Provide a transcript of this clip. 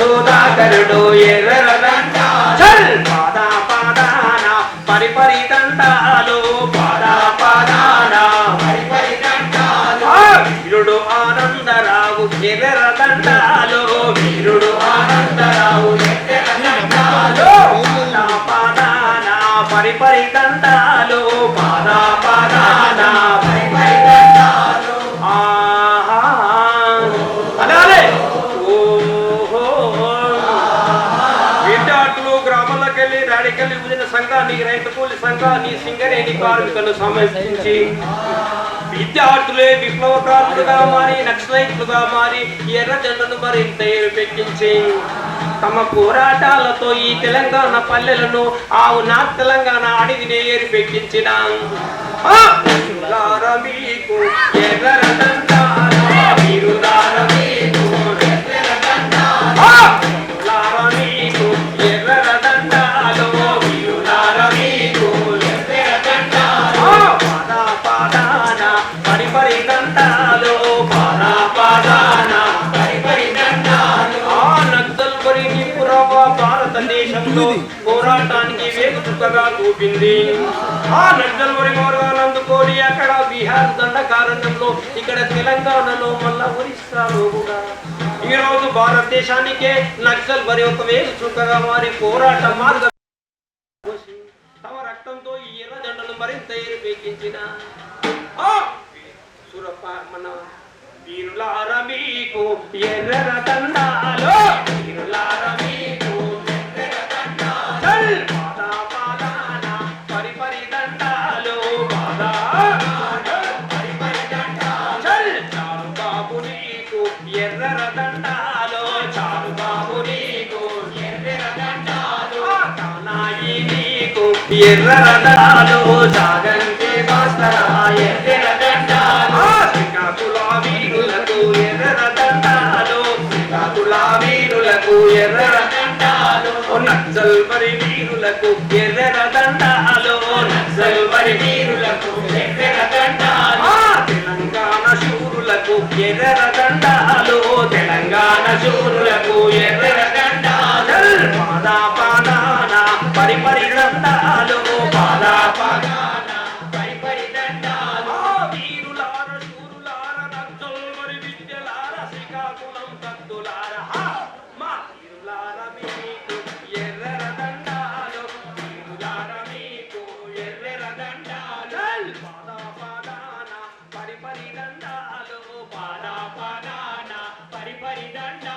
సుధాకరుడు ఎర్ర చల్ పాదా పాదాన పరిపరి దండాలు పాదా పాదాన పరిపరి దండాలు వీరుడు ఆనందరావు ఎర్ర దండాలు వీరుడు ఆనందరావు ఎర్ర దండాలు పాదా పాదాన పరిపరి దండాలు పాదా పాదాన పరిపరి దండాలు అదే విద్యార్థులు గ్రామాలకు వెళ్ళి రాడికల్లి యువజన సంఘాన్ని రైతు కూలి సంఘాన్ని సింగరేణి కార్మికులను సమర్పించి విద్యార్థులే విప్లవకారులుగా మారి నక్సలైట్లుగా మారి ఎర్ర జెండను మరింత ఎరుపెక్కించి తమ పోరాటాలతో ఈ తెలంగాణ పల్లెలను నా తెలంగాణ అడవిని ఏరుపెక్కించిన మీకు ఎర్ర పోరాటానికి వేగుచుక్కగా చూపింది. ఆ నక్సల్బరి మార్గాన్ని అందుకోని అక్కడ బీహార్ దండకారణ్యంలో ఇక్కడ తెలంగాణలో మళ్ళా ఒరిస్సాలో కూడా ఈ రోజు భారతదేశానికే నక్సల్బరి ఒక వేగుచుక్కగా మారి పోరాట మార్గం తమ రక్తంతో ఈ ఎర్ర జెండను మరింత ఎరుపెక్కించిన మన వీరులార మీకు ఎర్ర దండాలు వీరులార మీకు ఎర్ర దండాలు జాగంటి మాస్తరా ఎర్ర దండాలు శ్రీకాకుళ వీరులకు ఎర్ర దండాలు శ్రీకాకుళ వీరులకు ఎర్ర దండాలు నక్సల్బరి వీరులకు ఎర్ర దండాలు నక్సల్బరి వీరులకు ఎర్ర దండాలు తెలంగాణ శూరులకు ఎర్ర దండాలు తెలంగాణ శూరులకు ఎర్ర దండాలు పాదా పాదాన పరిపరి దండాలు పాదా పాదాన పరిపరి దండాలు వీరులార శూరులార నక్సల్బరి విద్యలార శ్రీకాకుళం కత్తులార మా వీరులార మీకు ఎర్ర దండాలు వీరులార మీకు ఎర్ర దండాలు పాదా పాదాన పరిపరి దండాలు పాదా పాదాన పరిపరి దండాలు